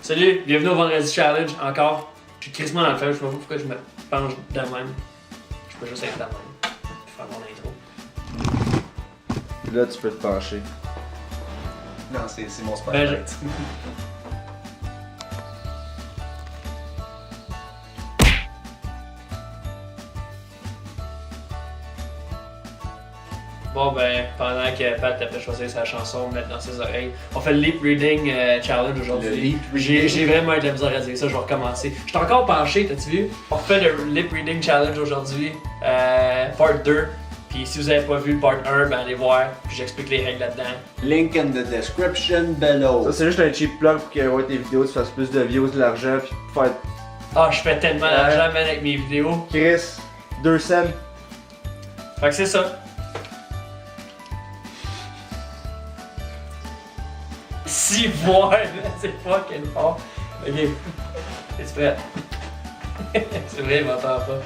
Salut, bienvenue au Vendredi Challenge encore. Je suis crissement dans le feu, je sais pas pourquoi je me penche de même. Je peux juste être de même. Puis faire mon intro. Là, tu peux te pencher. Non, c'est mon Ben, spotlight. Bon ben, pendant que Pat t'a fait choisir sa chanson, mettre dans ses oreilles, on fait le Lip Reading Challenge Le aujourd'hui. lip reading. J'ai vraiment eu de la misère à dire ça, je vais recommencer. Je suis encore penché, t'as-tu vu? On fait le Lip Reading Challenge aujourd'hui, part 2. Puis si vous avez pas vu le part 1, ben allez voir, puis j'explique les règles là-dedans. Link in the description below. Ça, c'est juste un cheap plug pour que ouais, tes vidéos tu fasses plus de views, de l'argent, puis faire. Ah, je fais tellement d'argent man avec mes vidéos. Chris, 2 cents. Fait que c'est ça. Si voir, là, c'est fucking fort. Ok. Es-tu prêt? C'est vrai, il m'entend pas.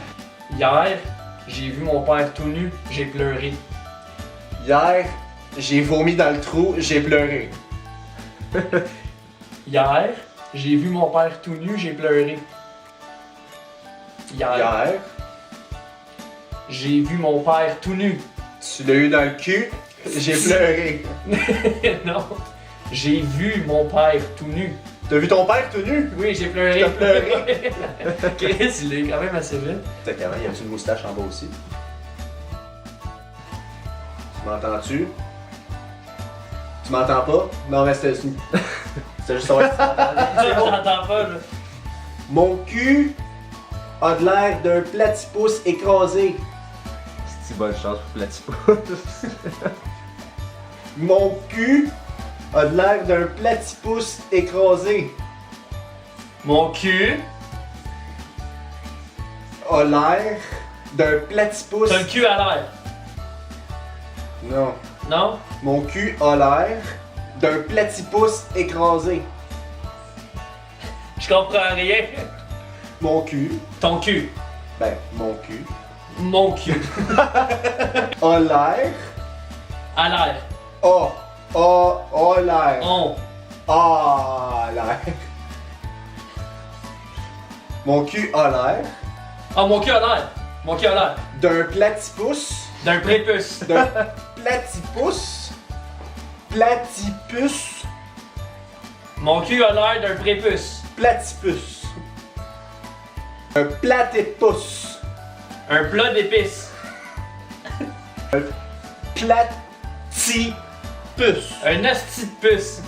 Hier, j'ai vu mon père tout nu, j'ai pleuré. Hier, j'ai vomi dans le trou, j'ai pleuré. Hier, j'ai vu mon père tout nu, j'ai pleuré. Hier, J'ai vu mon père tout nu. tu l'as eu dans le cul, j'ai pleuré. Non. J'ai vu mon père tout nu. T'as vu ton père tout nu? Oui, j'ai pleuré. T'as pleuré? Chris, il est quand même assez vite. T'as quand même, il y a une moustache en bas aussi. Tu m'entends-tu? Tu m'entends pas? Non, mais c'était c'est juste ça. Ouais, tu m'entends. Je t'entends pas, là. Mon cul a de l'air d'un platypus écrasé. C'est une bonne chance pour Platypus. Mon cul a de l'air d'un platypus écrasé. Mon cul. A l'air d'un platypus. T'as le cul à l'air. Non. Non? Mon cul a l'air d'un platypus écrasé. Je comprends rien. Mon cul, Ton cul. ben, mon cul, Mon cul. a l'air, À l'air. a l'air, On. a l'air. Mon cul a l'air Ah, mon cul à l'air. Mon cul à l'air. d'un platypus, D'un prépuce. d'un platypus, platypus, Mon cul a l'air d'un prépuce. platypus. Un platypus. Un plat d'épices. Platypus. Un asti de puce.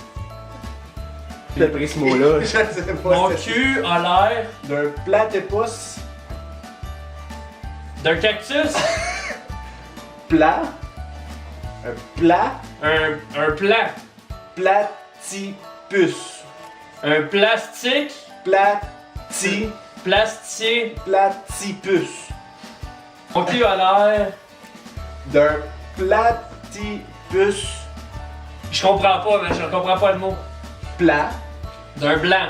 T'as pris ce mot-là. Je sais pas Mon c'est- cul a l'air d'un platypus d'un cactus. plat. Un plat. Un plat. Platypus. Un plastique. Plastier. Platypus. Mon cul a l'air. D'un platypus Je comprends pas, mais je comprends pas le mot. plat. D'un blanc.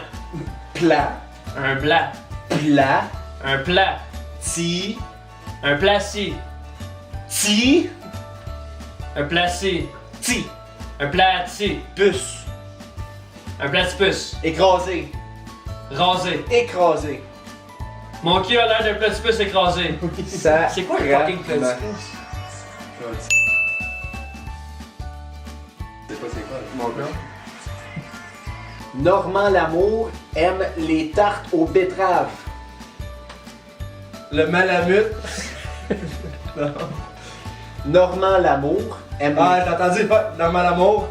Plat. Un blanc. Plat. Un plat. Ti. Un placier. Ti. Un placier. Ti. Un platier. Pus. Un platypus. Écrasé. Rasé. Écrasé. Mon cul a l'air d'un platypus écrasé. Ça. C'est quoi le fucking platypus? C'est pas c'est quoi? Mon gars. Normand Lamour aime les tartes aux betteraves. Le malamute. Normand Lamour aime, Ah, j'ai entendu dans Malamour.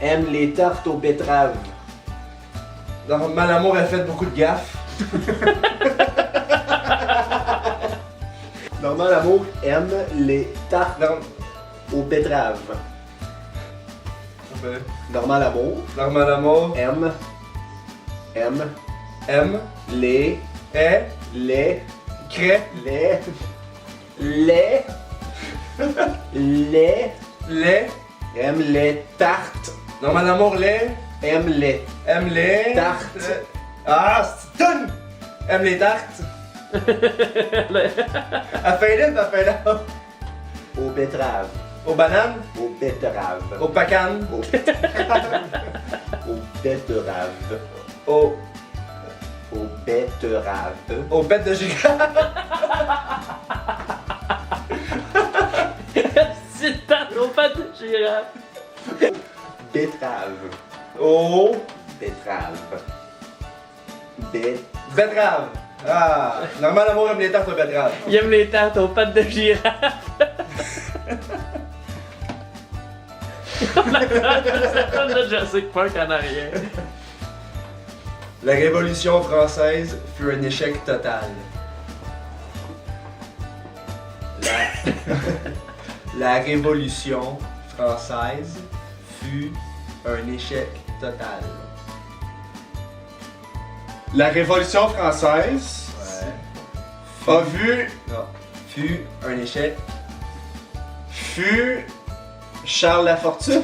aime les tartes aux betteraves. Dans Malamour, elle fait beaucoup de gaffes. Normand Lamour aime les tartes Dans aux betteraves. Normand Lamour Dans Malamour, aime M, les E, les crée, les les les les. aime les tartes Dans Malamour, les. aime les Aime les. Tartes. Ah, c'est une. Aime les tartes. Elle fait là. aux betteraves Aux bananes, aux betteraves aux pacanes, aux betteraves aux Au betterave. Au bête de girafe. C'est tarte aux pattes de girafe. Betterave. Au Betterave. betterave. Ah, normal amour aime les tartes aux betteraves. Il aime les tartes aux pattes de girafe. Le Jurassic Park en arrière. La Révolution française fut un échec total. La Révolution française fut un échec total. La Révolution française Ouais. a vu Non. Fut un échec. fut Charles Lafortune.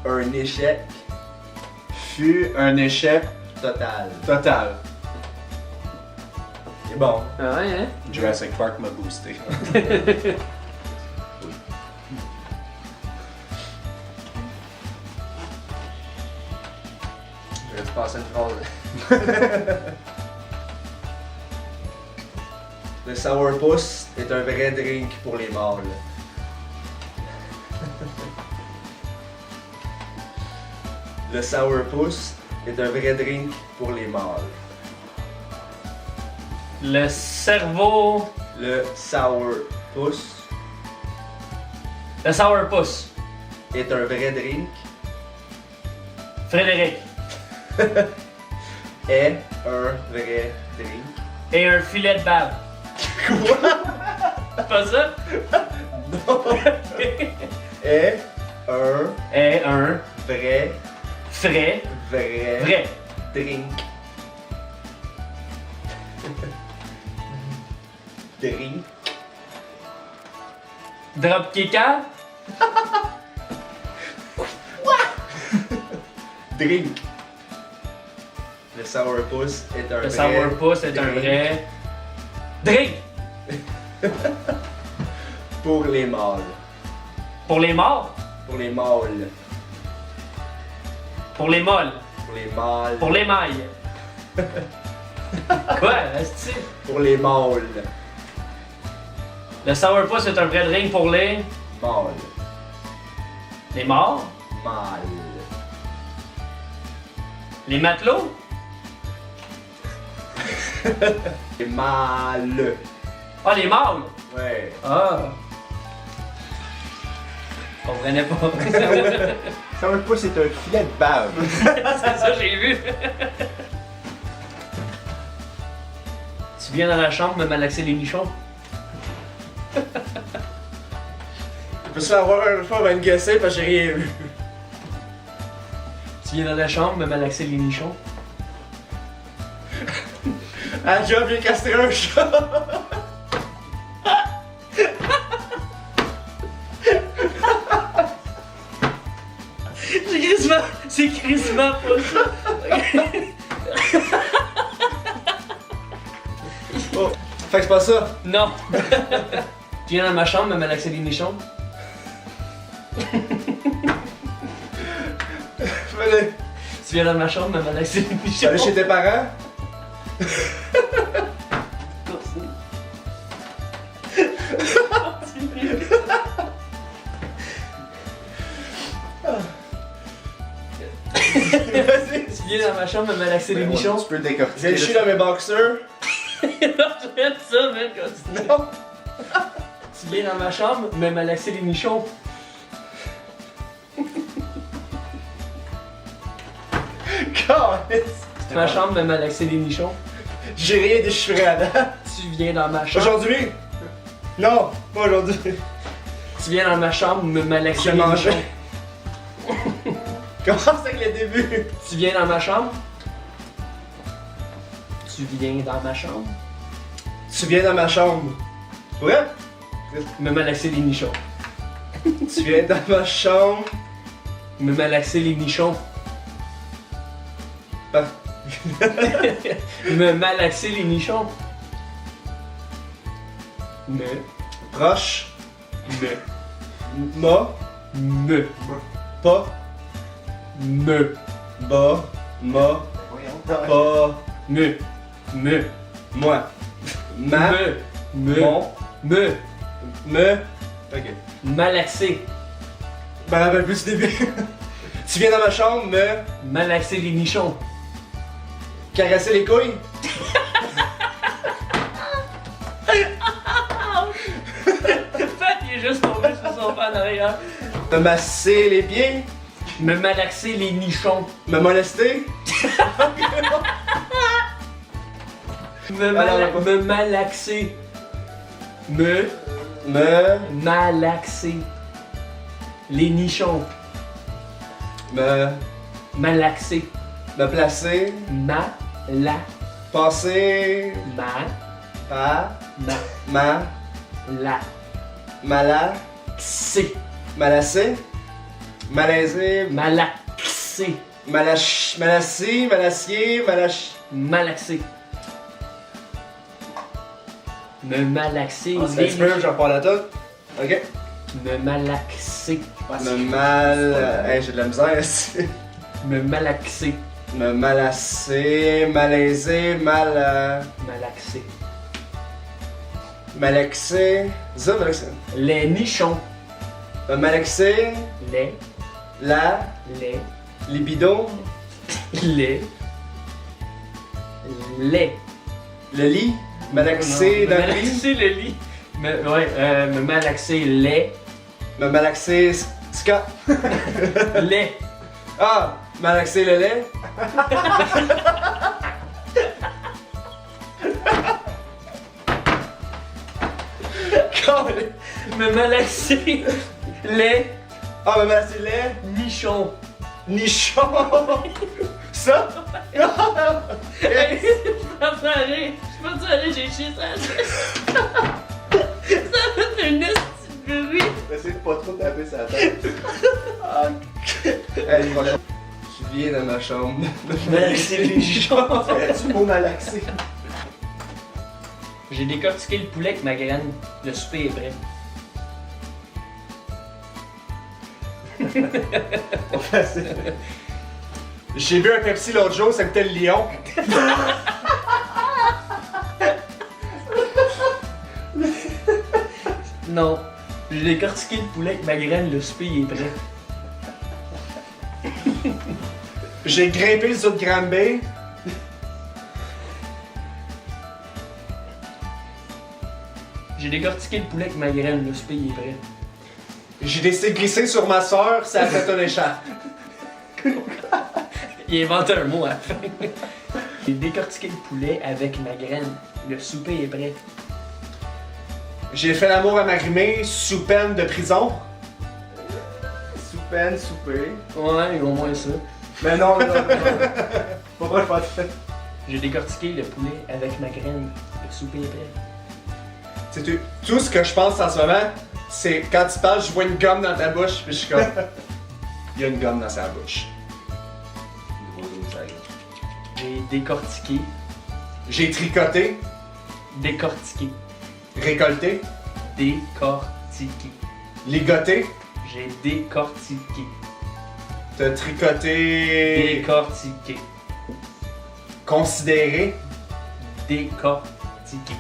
Un échec Fut un échec total. total. C'est bon. Ah ouais, hein? Jurassic Park m'a boosté. Je vais te passer une phrase. Le sourpuss est un vrai drink pour les mâles. Le sourpuss est un vrai drink pour les mâles. Le cerveau. Le sourpuss Le sourpuss. est un vrai drink. Frédéric. Est un vrai drink. Et un filet de bave. Quoi? C'est pas ça? Est un Et un vrai, frais. vrai, Vrai. drink. Drink. Dropkicker. Drink. Le sourpuss est un Le vrai sourpuss est un drink vrai. Drink. pour les mâles. Pour les morts. Pour les mâles. Pour les molles. Pour les mâles. Pour les mailles. Quoi? Est-ce que Pour les mâles. le sourpuss est un vrai drink pour les. Mâles. Les morts? Mâles. Les matelots? Les mâles. Ah, les mâles! Ouais. Ah! Je comprenais pas. Sourpuss c'est un filet de bave. C'est ça, j'ai vu. Tu viens dans la chambre me malaxer les nichons? Je peux ça avoir un fois, va me guesser parce que j'ai rien vu. Tu viens dans la chambre me malaxer les nichons? Ah, job, j'ai castré un chat. C'est crissement pas ça! Oh, fait que c'est pas ça. Non! Tu viens dans ma chambre me malaxer les nichons? Fallait. Tu viens dans ma chambre me malaxer les nichons? Allez chez tes parents. Vas-y. Tu viens dans ma chambre me malaxer les nichons? Tu peux le J'ai décortiquer. le chien dans mes boxers. Non, j'aime ça, man, continue. Non. Tu viens dans ma chambre me malaxer les nichons? Calisse. Ma chambre me malaxer les nichons? J'ai rien déchiré à date. Tu viens dans ma chambre? Aujourd'hui? Non, pas aujourd'hui. Tu viens dans ma chambre me malaxer J'ai les mangé. nichons? Commence avec le début. Tu viens dans ma chambre? Tu viens dans ma chambre? Tu viens dans ma chambre. Ouais? Me malaxer les nichons. Tu viens dans ma chambre. Me malaxer les nichons. Par- Me malaxer les nichons. Me. Proche. Me. Ma. Me. Pas. Me. Ba. Ma. Pas. Me. Moi. Ma. Mon. Me. Ok. Malaxer. Je me rappelle plus du début. Tu viens dans ma chambre me Malaxer les nichons. caresser les couilles. Pat, il est juste tombé sur son pan derrière. Me masser les pieds. Me malaxer les nichons. Me molester. Me malaxer. Me malaxer. Les nichons. Me Malaxer. placer. Passer. Malaxer. Malasser. Malaiser. Malaxer. Malassier. Malaxer. Me malaxer C'est un petit peu, j'en parle à tout. Ok. Me malaxer. Hey, j'ai de la misère ici. Me malaxer. Me malasser, malaiser, Malaxer. malaxer. Ça, malaxer. Les nichons. Me malaxer, Les. libido, Les. le lit, malaxer Non, dans le lit, malaxer le lit. Me malaxer les. me malaxer, ska. Les. Ah, malaxer le lait. Me malaxer les Ah, me malaxer le lait. nichons. Nichon. Ça? Hey, je peux aller, j'ai chié ça. Ça fait un esti de bruit. Essaye de pas trop taper sa tête. Hey, prochain. Tu viens dans ma chambre. Malaxer les nichons. Tu mot malaxé. J'ai décortiqué le poulet avec ma graine. Le souper est prêt. J'ai bu un Pepsi l'autre jour, ça goûtait le lion. Non. J'ai décortiqué le poulet avec ma graine. Le souper est prêt. J'ai grimpé le zoo de Granby. J'ai décortiqué le poulet avec ma graine. Le souper est prêt. J'ai décidé de glisser sur ma soeur, ça a fait un échappe. Il invente un mot à la fin. J'ai décortiqué le poulet avec ma graine. Le souper est prêt. J'ai fait l'amour à Marimé sous peine de prison. Sous peine, souper. Ouais, au moins ça. Mais non. Pourquoi je pense que J'ai décortiqué le poulet avec ma graine. Le souper est prêt. C'est tout ce que je pense en ce moment, c'est quand tu parles, je vois une gomme dans ta bouche, puis je suis comme. Il y a une gomme dans sa bouche. J'ai décortiqué. J'ai tricoté, Décortiqué. récolté, Décortiqué. ligoté, J'ai décortiqué. t'as tricoté, Décortiqué. considéré, Décortiqué.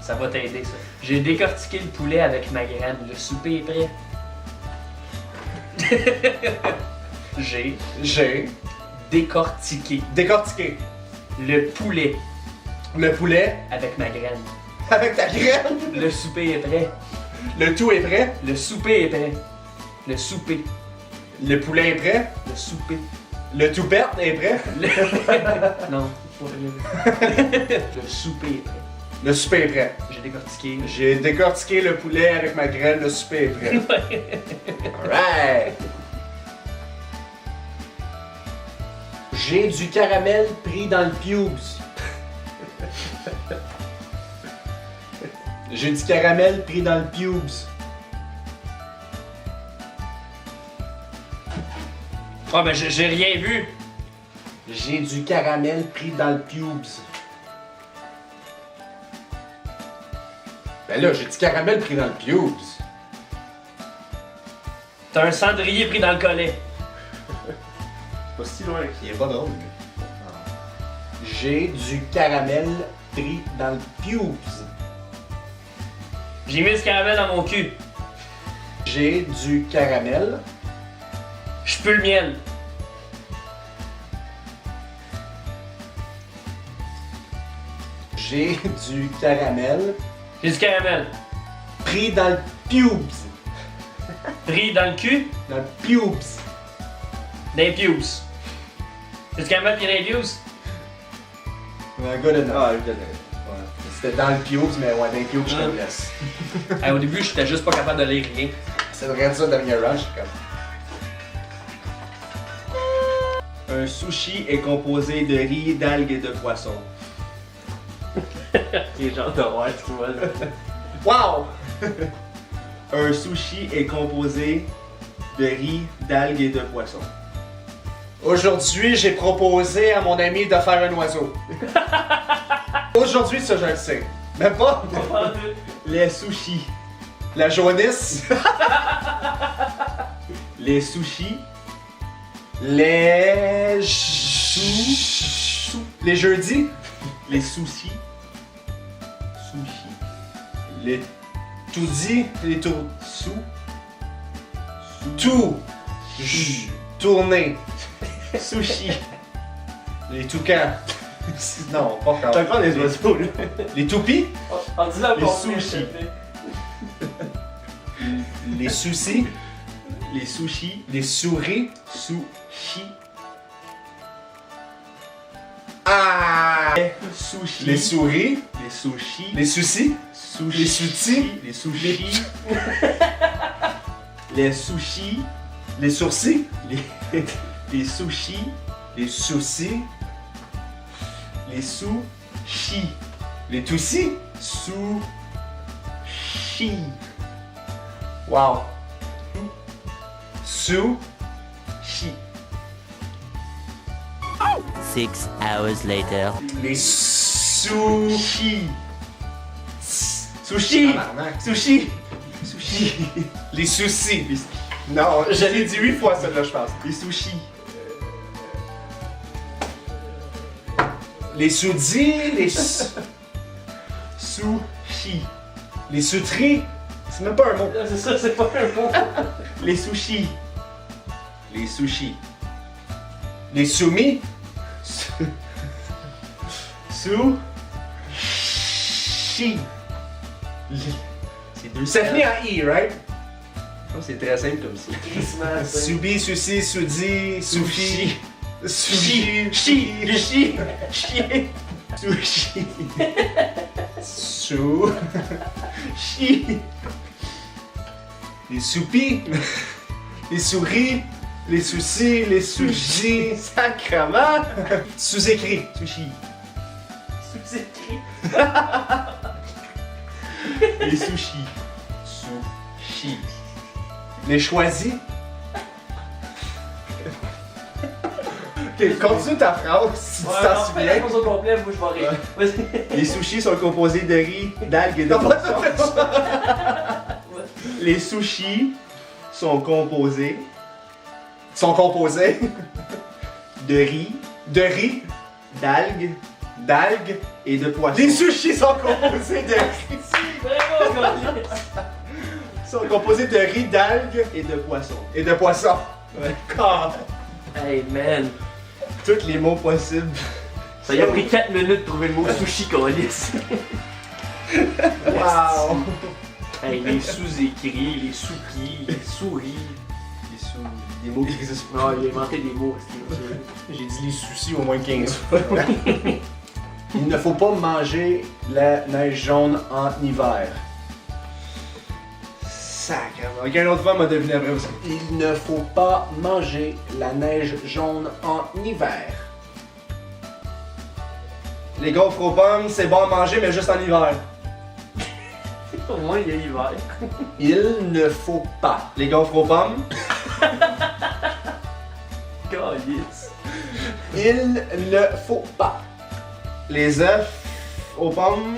Ça va t'aider, ça. J'ai décortiqué le poulet avec ma graine. Le souper est prêt. J'ai décortiqué décortiqué, le poulet le poulet avec ma graine. avec ta graine, Le souper est prêt. le tout est prêt, Le souper est prêt. Le souper. le poulet est prêt, Le souper. le tout perte est prêt, Non, pas le souper est prêt. le souper est prêt. J'ai décortiqué. J'ai décortiqué le poulet avec ma graine, le souper est prêt. Alright! J'ai du caramel pris dans le pubes. J'ai du caramel pris dans le pubes. Ah ben j'ai rien vu. J'ai du caramel pris dans le pubes. Ben là, j'ai du caramel pris dans le pubes. T'as un cendrier pris dans le collet. Pas si loin. Il est pas drôle. J'ai du caramel pris dans le pubes. J'ai mis du caramel dans mon cul. J'ai du caramel. Je pue le miel. J'ai du caramel J'ai du caramel. pris dans le pubes. Pris dans le cul, Dans le pubes. dans les pubes. J'ai du caramel pris dans les pubes. Good enough. Ah, je connais. C'était dans le pubes, mais ouais, dans les pubes, je te laisse. Hey, au début, j'étais juste pas capable de lire rien. C'est vrai ça, dernier rush. Un sushi est composé de riz, d'algues et de poissons. Les gens de voir, tu vois. Wow! Un sushi est composé de riz, d'algues et de poissons. Aujourd'hui, j'ai proposé à mon ami de faire un oiseau. Aujourd'hui, ça, je le sais. Même pas? Les sushis. La jaunisse. Les sushis. Les... Les jeudis. Les sushis. Sushi. Les Tout dit. Les tours. Sou. Tout. Tourner. Sushi. Les toucans. Non, pas T'as encore. encore des oiseaux là. Les toupies. On dit là Les sushis. Les soucis. Les sushis. Les souris. Sushi. Ah! Les sushis. Les souris. Les sushis. Les soucis. sushis. Les soutis. Les sushis. Les sushis. Les sourcils. Les sushis. Les soucis. Les sushis. Les toussis. Sushi. Wow. Sou. Chi. 6 hours later. Les Sushi. Sushi. Tabarnak. Sushi. Sushi. Les soucis. Non, je l'ai dit 8 fois celle-là, je pense. Les sushis. Les soudis. Les... Sushi. Les soutries. C'est même pas un mot. C'est ça, c'est pas un mot. Les sushis. Les sushis. Les soumis. Sushi. C'est deux Ça finit en I, right? Non, c'est très simple comme ça. Soubi, souci, soudi, soufi. Sushi. Sushi. Chi. Chi. Sushi. Sou. Chi. Les soupis. Les souris. Les soucis. Les soudis. Sacrement. Sous-écrit. Sushi. Sous-écrit. Les sushis. Sushi. Les choisis. Ok, continue ta phrase si tu t'en souviens. au complet, moi je vais rire. Vas-y. Les sushis sont composés de riz, d'algues et de poissons. Les sushis sont composés Sont composés de riz, de d'algues d'algues. et de poissons. Les sushis sont composés de Vraiment, gars. sont composés de riz, d'algues et de poissons. et de poissons. Ouais. God. Hey man. Tous les mots possibles. Ça y a pris 4 minutes de trouver le mot sushi, Colis. Wow. Hey, les sous-écrits, les sous-pieds, les souris. Des mots qui existent Non, pas. il a inventé des mots. J'ai dit les soucis au moins 15 fois. Il ne faut pas manger la neige jaune en hiver. Sacrement. Ok, une autre fois, m'a deviné après aussi. Il ne faut pas manger la neige jaune en hiver. Les gaufres aux pommes, c'est bon à manger, mais juste en hiver. Au moins, il y a l'hiver. Il ne faut pas. Les gaufres aux pommes, Colis. Il ne faut pas. les œufs aux pommes.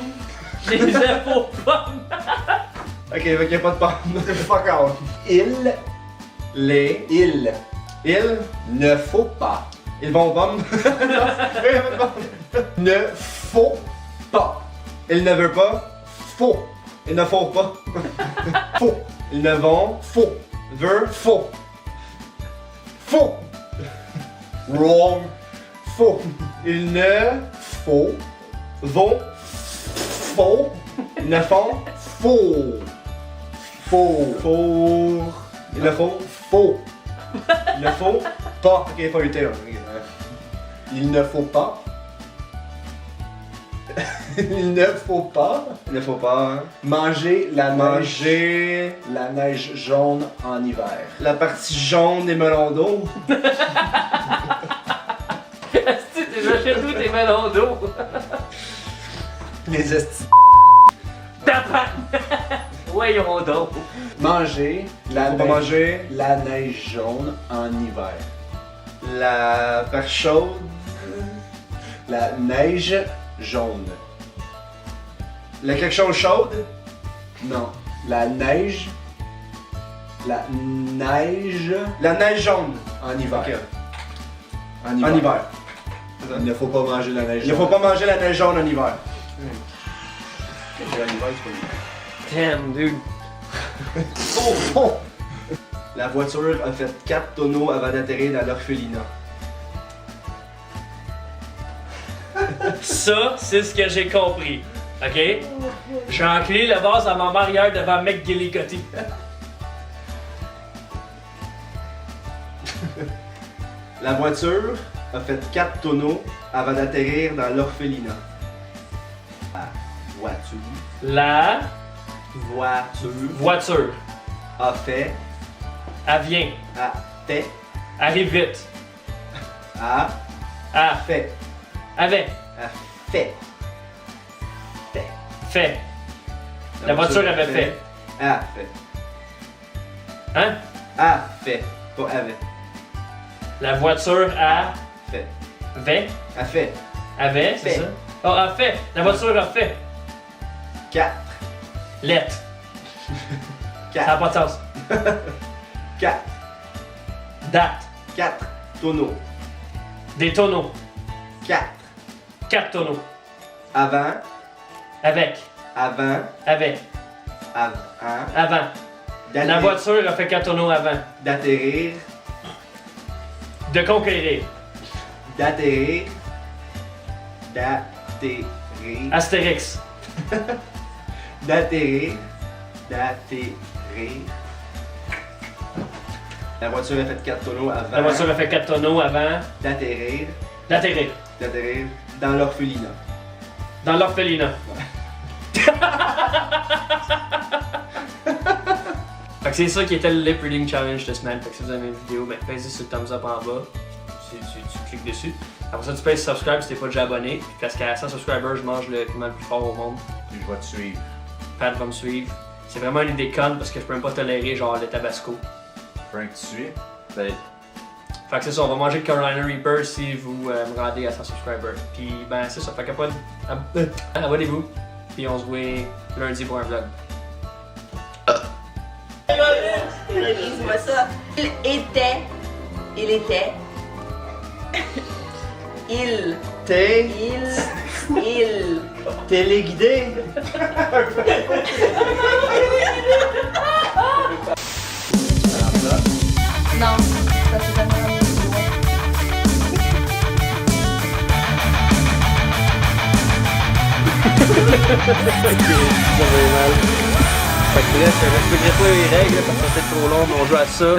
Les œufs aux pommes. Ok, ok, pas de pommes. Fuck out. Il Les. Il Ne faut pas. Ils vont bomber. Ne faut pas. Il ne veut pas. Faux. Il ne faut pas. Faux. Ils ne vont. Faux. Veut. Faux. Faux. Wrong. Faux. Ils ne Faux. vont. Faux. Ils ne font. Faux. Faux. Pour. Il ne faut. Faux. Il ne faut. Pas. Ok, pas eu terme. Il ne faut pas. Il ne faut pas Il ne faut pas manger manger la neige jaune en hiver. la partie jaune des melons d'eau. Est-ce que tu achètes où tes melons d'eau? Les esti. Tabarnak! Voyons donc. Manger Faut pas manger la neige jaune en hiver. la part chaude. La neige jaune. La quelque chose chaude. Non. La neige. La neige La neige jaune. en hiver. Ok. En hiver. En hiver. Il ne faut pas manger la neige Il ne jaune. faut pas manger la neige jaune en hiver. En hiver, c'est pas Damn, dude. Oh. La voiture a fait 4 tonneaux avant d'atterrir dans l'orphelinat. Ça, c'est ce que j'ai compris. OK? J'ai enclé le vase à ma marière devant McGillicuddy. La voiture a fait 4 tonneaux avant d'atterrir dans l'orphelinat. La voiture. La Voiture voiture. a fait. Elle vient. A fait. Arrive vite. A Ah, fait. avec. A fait. Fait. Fait. La voiture avait fait. A fait. Hein? A fait. Pas avait. La voiture a Fait. A fait. avait, c'est Fait. ça? Oh, a fait. La voiture a fait. 4. Lettre. Ça n'a 4. pas de sens. 4. Date. 4 tonneaux. Des tonneaux. 4. 4 tonneaux. Avant. Avec. Avant. Avec. Avant. Avant. La voiture a fait 4 tonneaux avant. D'atterrir. De conquérir. D'atterrir. D'atterrir. Astérix. D'atterrir. D'atterrir. La voiture a fait 4 tonneaux avant. La voiture a fait 4 tonneaux avant D'atterrir. d'atterrir. D'atterrir dans l'orphelinat. Dans l'orphelinat. Fait que c'est ça qui était le lip reading challenge de semaine. Fait que si vous aimez la vidéo, ben pèsez sur le thumbs up en bas. Tu cliques dessus. Après ça, tu pèses subscribe si t'es pas déjà abonné. Puis parce qu'à 100 subscribers, je mange le piment le plus fort au monde. Puis je vais te suivre. Pat va me suivre. C'est vraiment une idée conne parce que je peux même pas tolérer genre le tabasco. Frank, tu suis? Ben, Fait que c'est ça, on va manger le Carolina Reaper si vous me rendez à 100 subscribers. Puis ben c'est ça, fait que abonnez-vous. Puis on se voit lundi pour un vlog. Dis-moi ça. Il était. Il. T'es Il. téléguidé. Non, ça c'est jamais Fait que bref, je respecterai pas les règles parce que c'est trop long, mais on joue à ça.